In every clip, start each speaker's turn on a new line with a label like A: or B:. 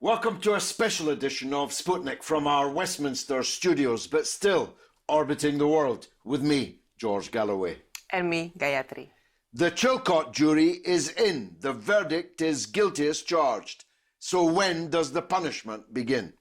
A: Welcome to a special edition of Sputnik from our Westminster studios, but still orbiting the world with me, George Galloway.
B: And me, Gayatri.
A: The Chilcot jury is in. The verdict is guilty as charged. So when does the punishment begin?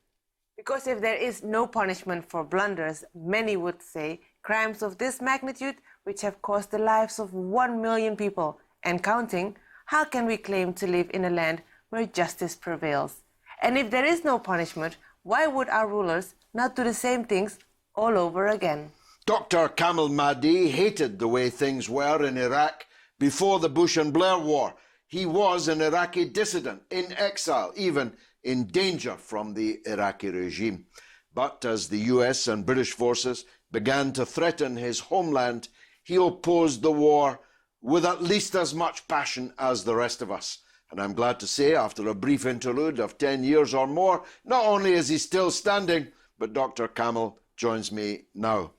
B: Because if there is no punishment for blunders, many would say crimes of this magnitude, which have cost the lives of 1 million people and counting, how can we claim to live in a land where justice prevails? And if there is no punishment, why would our rulers not do the same things all over again?
A: Dr Kamil Mahdi hated the way things were in Iraq before the Bush and Blair war. He was an Iraqi dissident, in exile, even in danger from the Iraqi regime. But as the US and British forces began to threaten his homeland, he opposed the war with at least as much passion as the rest of us. And I'm glad to say, after a brief interlude of 10 years or more, not only is he still standing, but Dr. Kamil joins me now.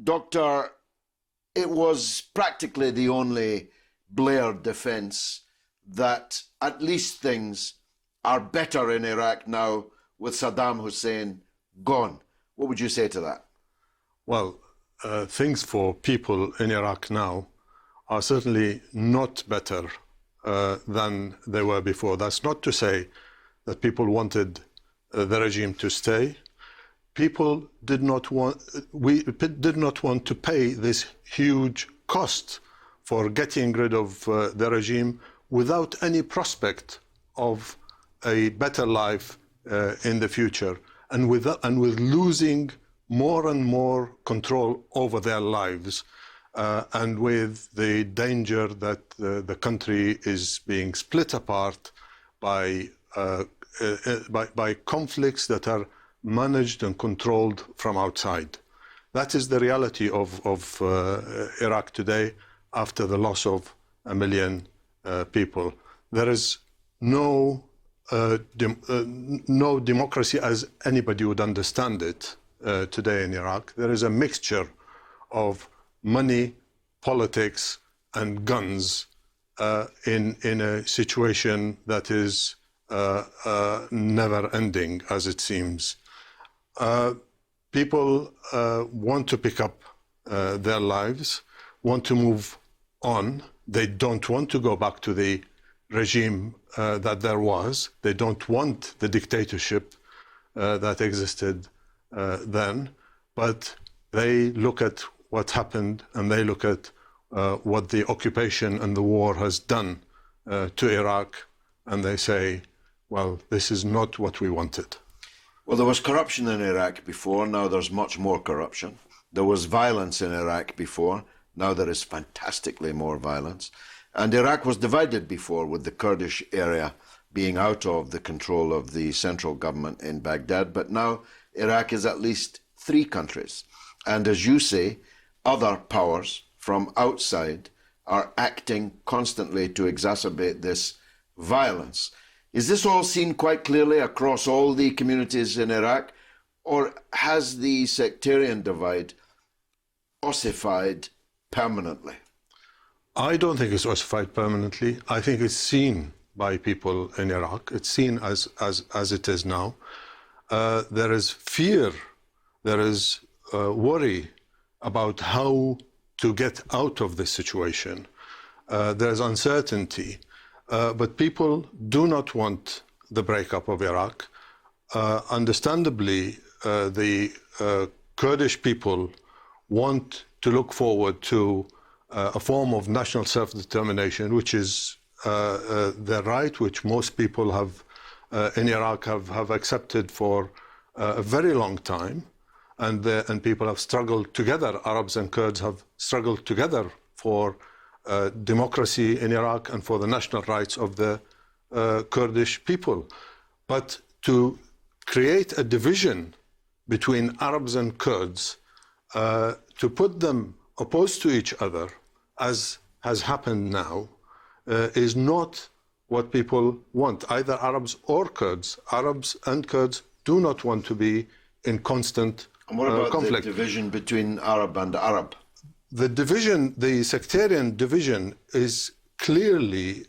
A: Doctor, it was practically the only Blair defence that at least things are better in Iraq now with Saddam Hussein gone. What would you say to that?
C: Well, things for people in Iraq now are certainly not better than they were before. That's not to say that people wanted the regime to stay. People did not want to pay this huge cost for getting rid of the regime without any prospect of a better life in the future, and with losing more and more control over their lives. And with the danger that the country is being split apart by conflicts that are managed and controlled from outside. That is the reality of Iraq today after the loss of 1 million people. There is no democracy as anybody would understand it today in Iraq. There is a mixture of money, politics, and guns in a situation that is never-ending, as it seems. People want to pick up their lives, want to move on. They don't want to go back to the regime that there was. They don't want the dictatorship that existed then, but they look at what happened, and they look at what the occupation and the war has done to Iraq, and they say, well, this is not what we wanted.
A: Well, there was corruption in Iraq before, now there's much more corruption. There was violence in Iraq before, now there is fantastically more violence. And Iraq was divided before, with the Kurdish area being out of the control of the central government in Baghdad, but now Iraq is at least 3 countries. And as you say, other powers from outside are acting constantly to exacerbate this violence. Is this all seen quite clearly across all the communities in Iraq, or has the sectarian divide ossified permanently?
C: I don't think it's ossified permanently. I think it's seen by people in Iraq. It's seen as it is now. There is fear, there is worry about how to get out of this situation. There's uncertainty, but people do not want the breakup of Iraq. Understandably, the Kurdish people want to look forward to a form of national self-determination, which is their right, which most people have in Iraq have accepted for a very long time. And people have struggled together. Arabs and Kurds have struggled together for democracy in Iraq and for the national rights of the Kurdish people. But to create a division between Arabs and Kurds, to put them opposed to each other, as has happened now, is not what people want, either Arabs or Kurds. Arabs and Kurds do not want to be in constant
A: And what about
C: conflict.
A: the division between Arab and Arab?
C: The division, the sectarian division, is clearly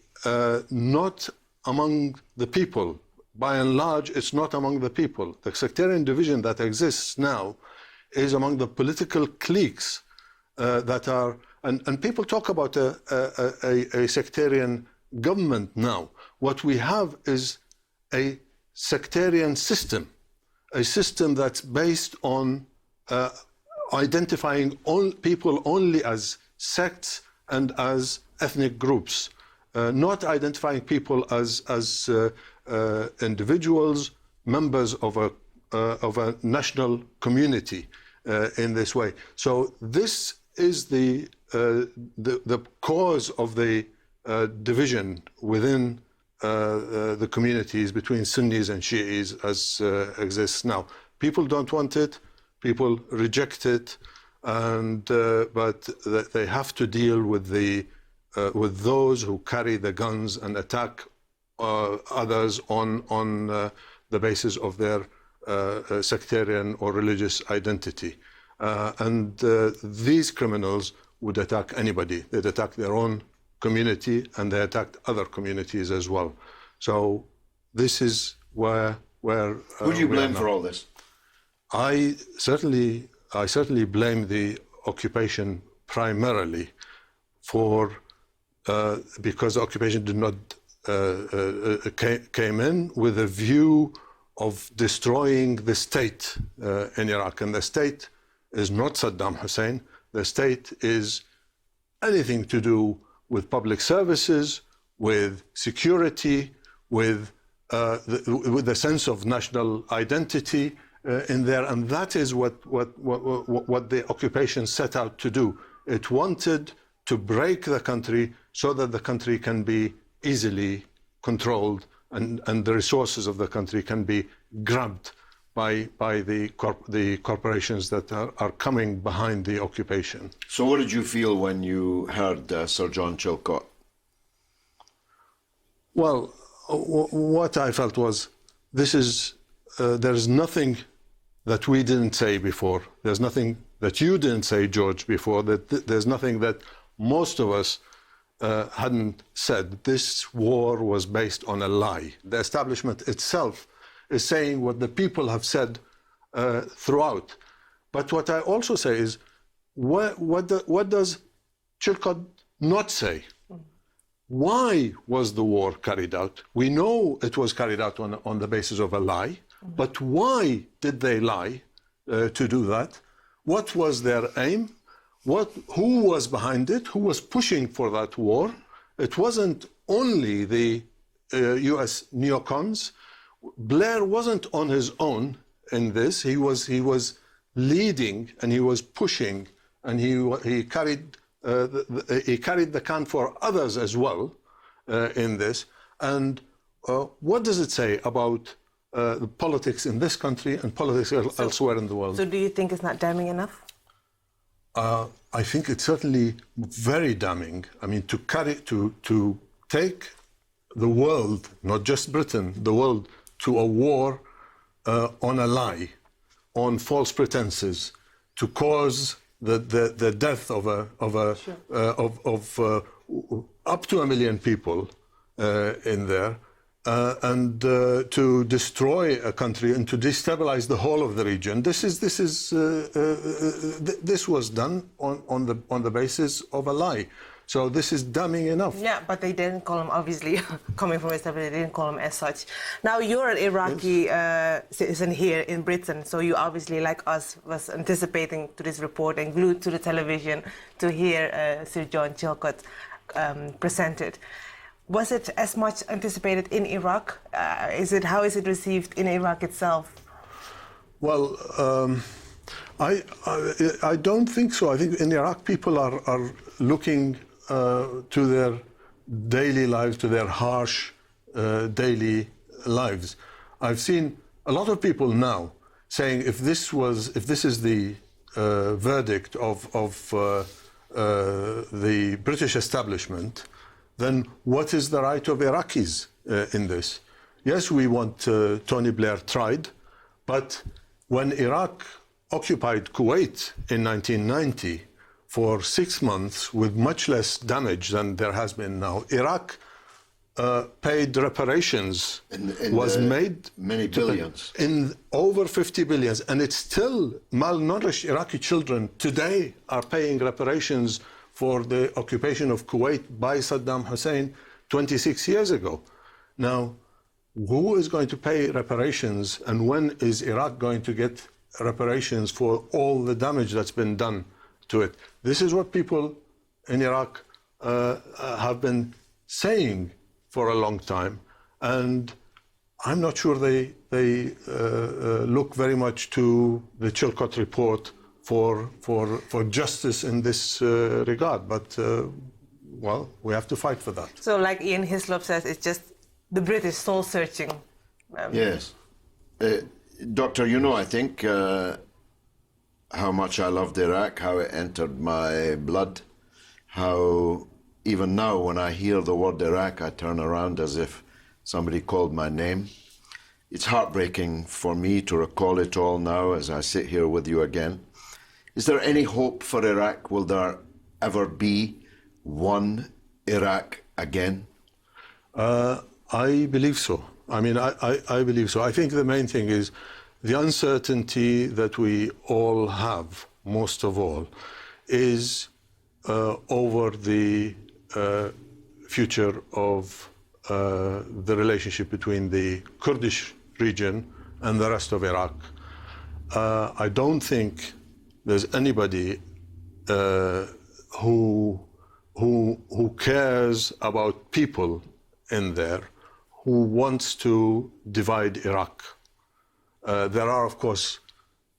C: not among the people. By and large, it's not among the people. The sectarian division that exists now is among the political cliques that are, and people talk about a sectarian government now. What we have is a sectarian system, a system that's based on identifying all people only as sects and as ethnic groups, not identifying people as individuals, members of a national community in this way. So this is the cause of the division within the communities between Sunnis and Shi'is as exists now. People don't want it, people reject it, and but they have to deal with those who carry the guns and attack others on the basis of their sectarian or religious identity. And these criminals would attack anybody. They'd attack their own community, and they attacked other communities as well. So this is where
A: Who do you blame for all this?
C: I certainly blame the occupation primarily for because the occupation did not came in with a view of destroying the state in Iraq, and the state is not Saddam Hussein. The state is anything to do with public services, with security, with the sense of national identity in there, and that is what the occupation set out to do. It wanted to break the country so that the country can be easily controlled and the resources of the country can be grabbed by the corporations that are coming behind the occupation.
A: So what did you feel when you heard Sir John Chilcot?
C: Well, what I felt was there's nothing that we didn't say before. There's nothing that you didn't say, George, before. There's nothing that most of us hadn't said. This war was based on a lie. The establishment itself is saying what the people have said throughout. But what I also say is, what does Chilcot not say? Why was the war carried out? We know it was carried out on the basis of a lie, but why did they lie to do that? What was their aim? Who was behind it? Who was pushing for that war? It wasn't only the US neocons. Blair wasn't on his own in this. He was leading and he was pushing, and he carried the can for others as well in this. And what does it say about the politics in this country and politics elsewhere in the world?
B: So do you think it's not damning enough?
C: I think it's certainly very damning. I mean, to take the world, not just Britain, the world, to a war on a lie, on false pretenses, to cause the death of up to 1 million people in there, and to destroy a country and to destabilize the whole of the region. This was done on the basis of a lie. So this is damning enough.
B: Yeah, but they didn't call him, obviously, coming from West Africa, they didn't call him as such. Now, you're an Iraqi citizen here in Britain, so you obviously, like us, was anticipating to this report and glued to the television to hear Sir John Chilcot presented. Was it as much anticipated in Iraq? How is it received in Iraq itself?
C: Well, I don't think so. I think in Iraq people are looking to their daily lives, to their harsh daily lives. I've seen a lot of people now saying, if this is the verdict of the British establishment, then what is the right of Iraqis in this? Yes, we want Tony Blair tried, but when Iraq occupied Kuwait in 1990 for 6 months with much less damage than there has been now, Iraq paid reparations,
A: many billions,
C: in over 50 billions, and it's still malnourished Iraqi children today are paying reparations for the occupation of Kuwait by Saddam Hussein 26 years ago. Now, who is going to pay reparations, and when is Iraq going to get reparations for all the damage that's been done to it? This is what people in Iraq have been saying for a long time, and I'm not sure they look very much to the Chilcot report for justice in this regard. But well, we have to fight for that.
B: So, like Ian Hislop says, it's just the British soul searching.
A: Yes, Doctor, you know, I think how much I loved Iraq, how it entered my blood, how even now when I hear the word Iraq, I turn around as if somebody called my name. It's heartbreaking for me to recall it all now as I sit here with you again. Is there any hope for Iraq? Will there ever be one Iraq again?
C: I believe so. I mean, I believe so. I think the main thing is the uncertainty that we all have, most of all, is over the future of the relationship between the Kurdish region and the rest of Iraq. I don't think there's anybody who cares about people in there who wants to divide Iraq. There are, of course,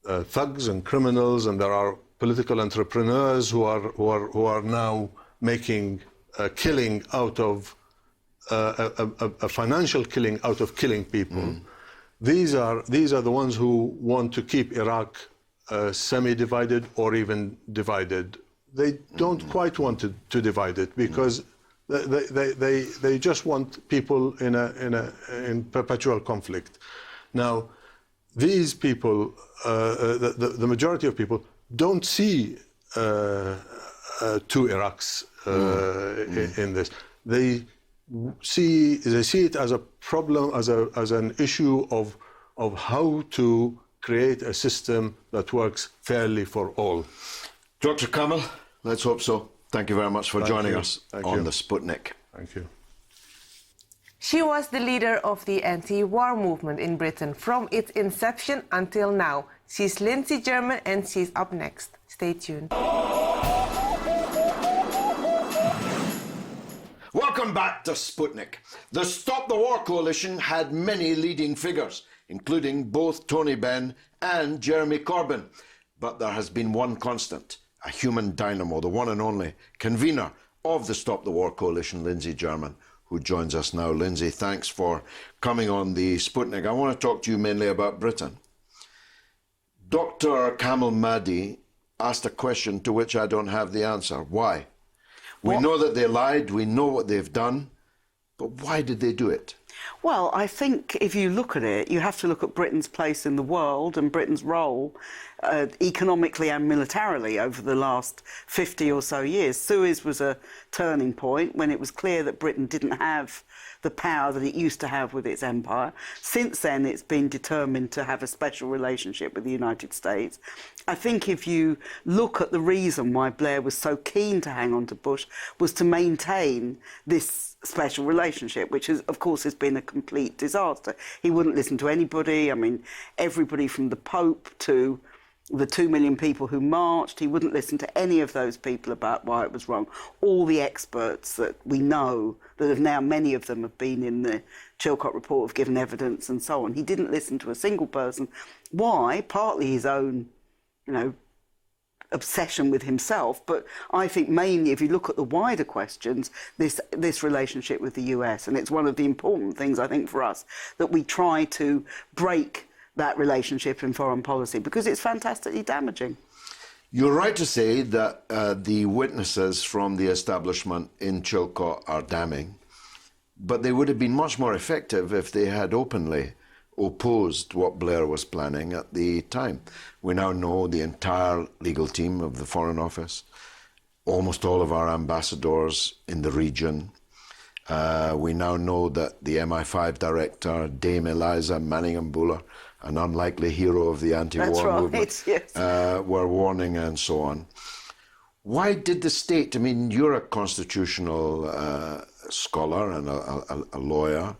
C: thugs and criminals, and there are political entrepreneurs who are now making a killing out of a financial killing out of killing people. These are the ones who want to keep Iraq semi-divided or even divided. They don't quite want to divide it because they just want people in perpetual conflict. Now, these people, the majority of people, don't see two Iraqs in this. They see it as a problem, as an issue of how to create a system that works fairly for all.
A: Dr. Kamil, let's hope so. Thank you very much for joining us on the Sputnik.
C: Thank you.
B: She was the leader of the anti-war movement in Britain from its inception until now. She's Lindsey German, and she's up next. Stay tuned.
A: Welcome back to Sputnik. The Stop the War coalition had many leading figures, including both Tony Benn and Jeremy Corbyn. But there has been one constant, a human dynamo, the one and only convener of the Stop the War coalition, Lindsey German, who joins us now. Lindsey, thanks for coming on the Sputnik. I want to talk to you mainly about Britain. Dr. Kamil Mahdi asked a question to which I don't have the answer. Why? We know that they lied, we know what they've done, but why did they do it?
D: Well, I think if you look at it, you have to look at Britain's place in the world and Britain's role economically and militarily over the last 50 or so years. Suez was a turning point when it was clear that Britain didn't have the power that it used to have with its empire. Since then, it's been determined to have a special relationship with the United States. I think if you look at the reason why Blair was so keen to hang on to Bush was to maintain this special relationship, which is, of course, has been a complete disaster. He wouldn't listen to anybody. I mean, everybody from the Pope to the 2 million people who marched, he wouldn't listen to any of those people about why it was wrong. All the experts that we know, that have now, many of them have been in the Chilcot report, have given evidence and so on. He didn't listen to a single person. Why? Partly his own, obsession with himself, but I think mainly, if you look at the wider questions, this relationship with the US, and it's one of the important things, I think, for us, that we try to break that relationship in foreign policy, because it's fantastically damaging.
A: You're right to say that the witnesses from the establishment in Chilcot are damning, but they would have been much more effective if they had openly opposed what Blair was planning at the time. We now know the entire legal team of the Foreign Office, almost all of our ambassadors in the region. We now know that the MI5 director, Dame Eliza Manningham-Buller, an unlikely hero of the anti-war movement,
D: yes.
A: were warning and so on. Why did the state, I mean, you're a constitutional scholar and a lawyer,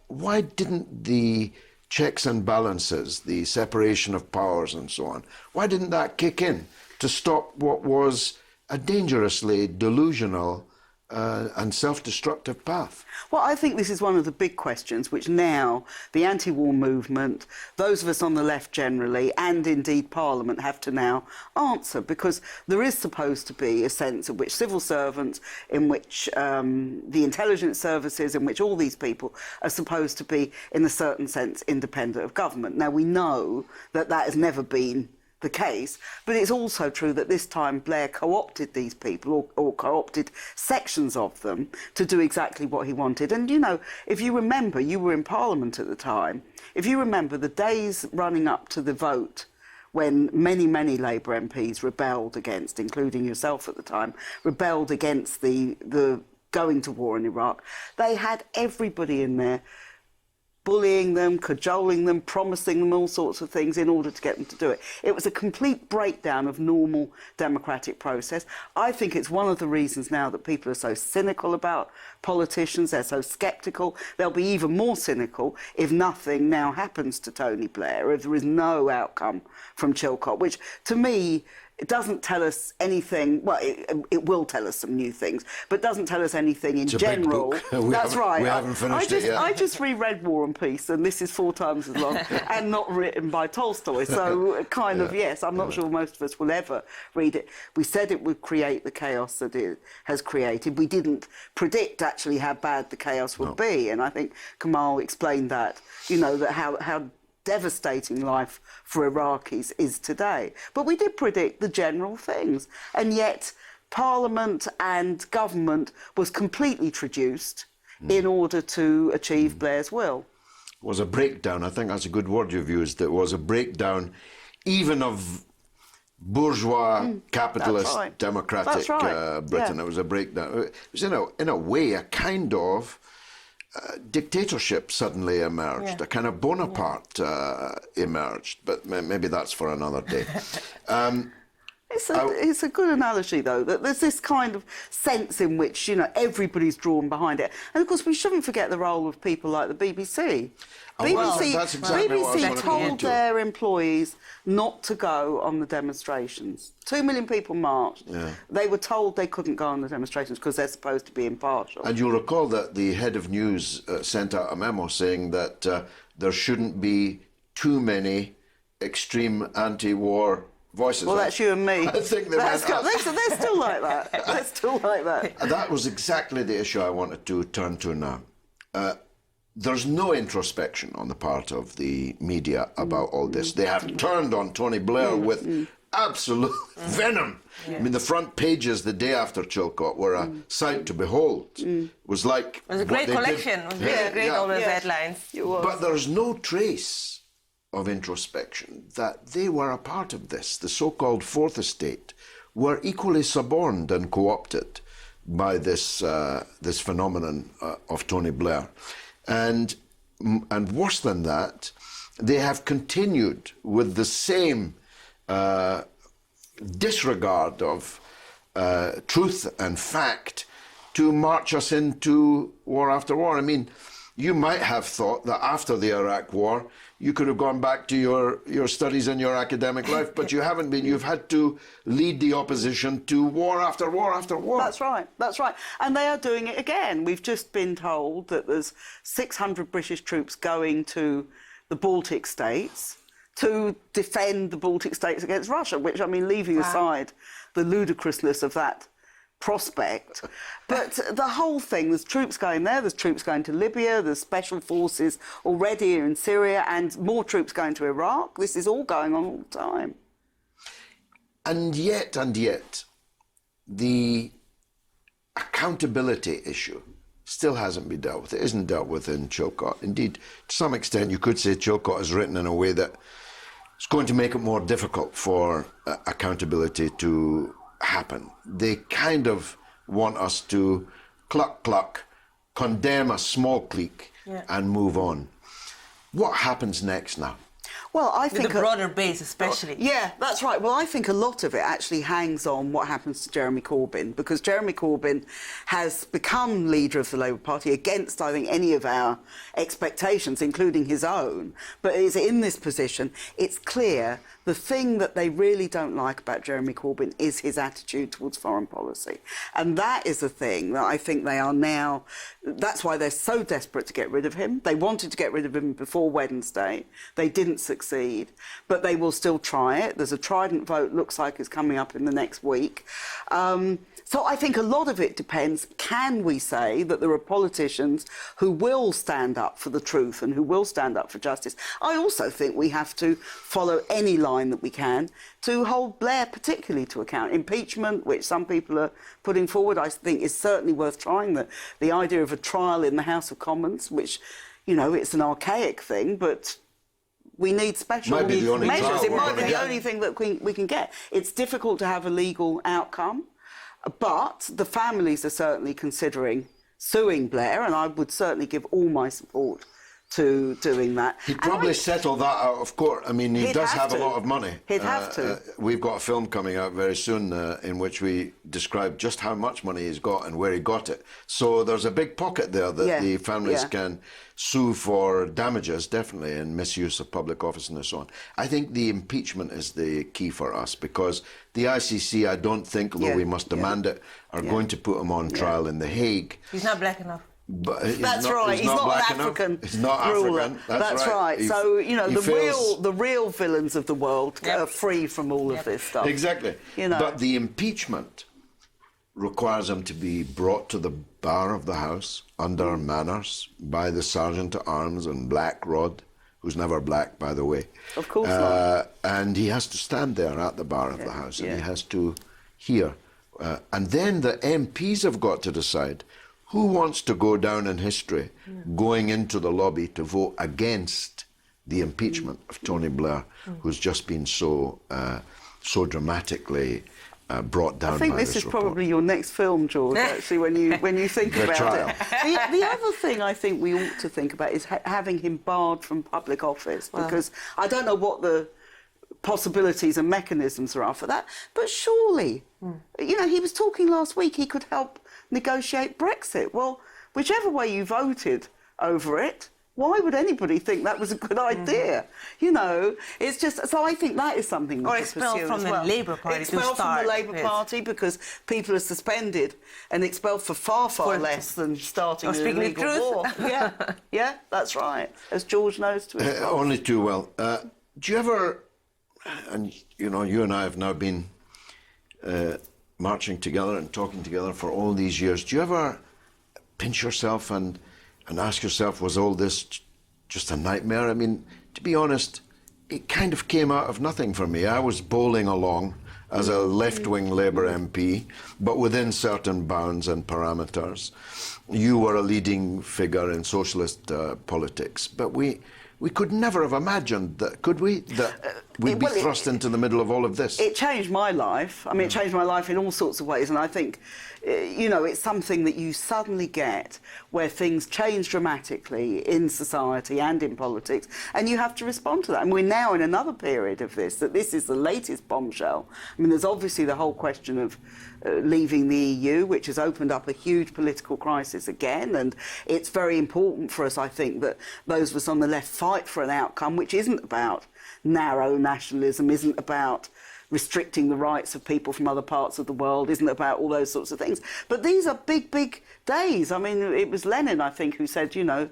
A: why didn't the checks and balances, the separation of powers and so on, why didn't that kick in to stop what was a dangerously delusional and self-destructive path?
D: Well, I think this is one of the big questions which now the anti-war movement, those of us on the left generally, and indeed Parliament have to now answer, because there is supposed to be a sense in which civil servants, in which the intelligence services, in which all these people are supposed to be, in a certain sense, independent of government. Now, we know that that has never been the case, but it's also true that this time Blair co-opted these people, or co-opted sections of them, to do exactly what he wanted. And, you know, if you remember, you were in Parliament at the time, if you remember the days running up to the vote when many, many Labour MPs rebelled against, including yourself at the time, rebelled against the going to war in Iraq, they had everybody in there bullying them, cajoling them, promising them all sorts of things in order to get them to do it. It was a complete breakdown of normal democratic process. I think it's one of the reasons now that people are so cynical about politicians, they're so sceptical. They'll be even more cynical if nothing now happens to Tony Blair, if there is no outcome from Chilcot, which to me, it doesn't tell us anything. Well, it will tell us some new things, but doesn't tell us anything in general. That's right.
A: We haven't finished it yet.
D: I just reread War and Peace, and this is 4 times as long, and not written by Tolstoy. So kind of, yes, I'm not sure most of us will ever read it. We said it would create the chaos that it has created. We didn't predict actually how bad the chaos would be, and I think Kamil explained that. You know, that how devastating life for Iraqis is today. But we did predict the general things, and yet Parliament and government was completely traduced in order to achieve Blair's will.
A: It was a breakdown, I think that's a good word you've used, it was a breakdown even of bourgeois, capitalist, democratic Britain.
D: Yeah.
A: It was a breakdown. It was in a way a kind of dictatorship suddenly emerged, a kind of Bonaparte emerged, but maybe that's for another day.
D: It's a good analogy, though, that there's this kind of sense in which, you know, everybody's drawn behind it. And, of course, we shouldn't forget the role of people like the BBC. BBC told their employees not to go on the demonstrations. 2 million people marched. Yeah. They were told they couldn't go on the demonstrations because they're supposed to be impartial.
A: And you'll recall that the head of news sent out a memo saying that there shouldn't be too many extreme anti-war voices.
D: Well, that's you and me.
A: I think they're
D: still like that. They're still like that.
A: That was exactly the issue I wanted to turn to now. There's no introspection on the part of the media about all this. They have turned on Tony Blair with absolute venom. Yeah. I mean, the front pages the day after Chilcot were a sight to behold. It was like...
B: It was a great collection. It was really great, all those headlines.
A: But there's no trace of introspection that they were a part of this. The so-called Fourth Estate were equally suborned and co-opted by this phenomenon of Tony Blair. And worse than that, they have continued with the same disregard of truth and fact to march us into war after war. I mean, you might have thought that after the Iraq War, you could have gone back to your studies and your academic life, but you haven't been. You've had to lead the opposition to war after war after war.
D: That's right, that's right. And they are doing it again. We've just been told that there's 600 British troops going to the Baltic states to defend the Baltic states against Russia, which, I mean, leaving aside the ludicrousness of that prospect. But the whole thing, there's troops going there, there's troops going to Libya, there's special forces already in Syria, and more troops going to Iraq. This is all going on all the time.
A: And yet, the accountability issue still hasn't been dealt with. It isn't dealt with in Chilcot. Indeed, to some extent, you could say Chilcot is written in a way that it's going to make it more difficult for accountability to happen. They kind of want us to cluck, condemn a small clique and move on. What happens next now?
D: Well, I think
B: with the broader base, especially.
D: Yeah, that's right. Well, I think a lot of it actually hangs on what happens to Jeremy Corbyn, because Jeremy Corbyn has become leader of the Labour Party against, I think, any of our expectations, including his own. But is in this position, it's clear the thing that they really don't like about Jeremy Corbyn is his attitude towards foreign policy. And that is the thing that I think they are now... That's why they're so desperate to get rid of him. They wanted to get rid of him before Wednesday. They didn't succeed, but they will still try it. There's a Trident vote, looks like it's coming up in the next week. So I think a lot of it depends, can we say that there are politicians who will stand up for the truth and who will stand up for justice? I also think we have to follow any line that we can to hold Blair particularly to account. Impeachment, which some people are putting forward, I think is certainly worth trying. The idea of a trial in the House of Commons, which, you know, it's an archaic thing, but we need special measures. It might be the only thing that we can get. It's difficult to have a legal outcome, but the families are certainly considering suing Blair, and I would certainly give all my support to doing that.
A: He'd probably settle that out of court. I mean, he does have a lot of money.
D: He'd have to.
A: We've got a film coming out very soon in which we describe just how much money he's got and where he got it. So there's a big pocket there that the families can sue for damages, definitely, and misuse of public office and so on. I think the impeachment is the key for us, because the ICC, I don't think, although we must demand it, are going to put him on trial in The Hague.
B: He's not black enough.
A: But
D: that's right. He's not an African ruler.
A: He's not African.
D: That's right. So, you know, the real villains of the world are free from all of this stuff.
A: Exactly.
D: You know.
A: But the impeachment requires him to be brought to the bar of the House under manners by the Sergeant at Arms and Black Rod, who's never black, by the way.
D: Of course not.
A: And he has to stand there at the bar of the House, and he has to hear. And then the MPs have got to decide who wants to go down in history going into the lobby to vote against the impeachment of Tony Blair, who's just been so dramatically brought down by this report.
D: I think this is probably your next film, George, actually, when you think about it. The other thing I think we ought to think about is having him barred from public office, because I don't know what the possibilities and mechanisms there are for that, but surely, you know, he was talking last week, he could help negotiate Brexit. Well, whichever way you voted over it, why would anybody think that was a good idea? You know, it's just, so I think that is something that
B: or expelled from the Labour Party.
D: Expelled from the Labour Party because people are suspended and expelled for far less than starting an illegal war. Yeah, that's right. As George knows to his
A: only too well. Do you ever, and you know, you and I have now been marching together and talking together for all these years, do you ever pinch yourself and ask yourself, was all this just a nightmare? I mean, to be honest, it kind of came out of nothing for me. I was bowling along as a left-wing Labour MP, but within certain bounds and parameters. You were a leading figure in socialist politics, but we could never have imagined that, could we, that we'd be thrust into the middle of all of this.
D: It changed my life. I mean, it changed my life in all sorts of ways, and I think, you know, it's something that you suddenly get where things change dramatically in society and in politics, and you have to respond to that. And we're now in another period of this, that this is the latest bombshell. I mean, there's obviously the whole question of leaving the EU, which has opened up a huge political crisis again, and it's very important for us, I think, that those of us on the left fight for an outcome which isn't about narrow nationalism, isn't about restricting the rights of people from other parts of the world, isn't about all those sorts of things. But these are big, big days. I mean, it was Lenin, I think, who said, you know,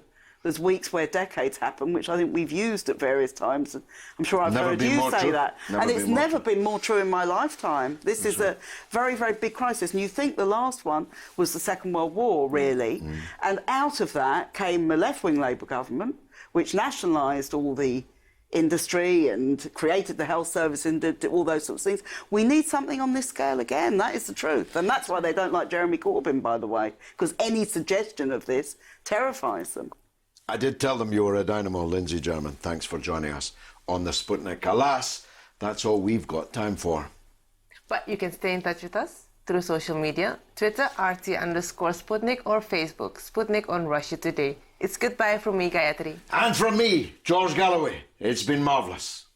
D: there's weeks where decades happen, which I think we've used at various times. I'm sure I've heard you say that. And it's never been more true in my lifetime. This is a very, very big crisis. And you think the last one was the Second World War, really. And out of that came a left-wing Labour government, which nationalised all the industry and created the health service and did all those sorts of things. We need something on this scale again. That is the truth. And that's why they don't like Jeremy Corbyn, by the way, because any suggestion of this terrifies them.
A: I did tell them you were a dynamo, Lindsey German. Thanks for joining us on the Sputnik. Alas, that's all we've got time for.
B: But you can stay in touch with us through social media, Twitter, RT_Sputnik, or Facebook, Sputnik on Russia Today. It's goodbye from me, Gayatri.
A: And from me, George Galloway. It's been marvellous.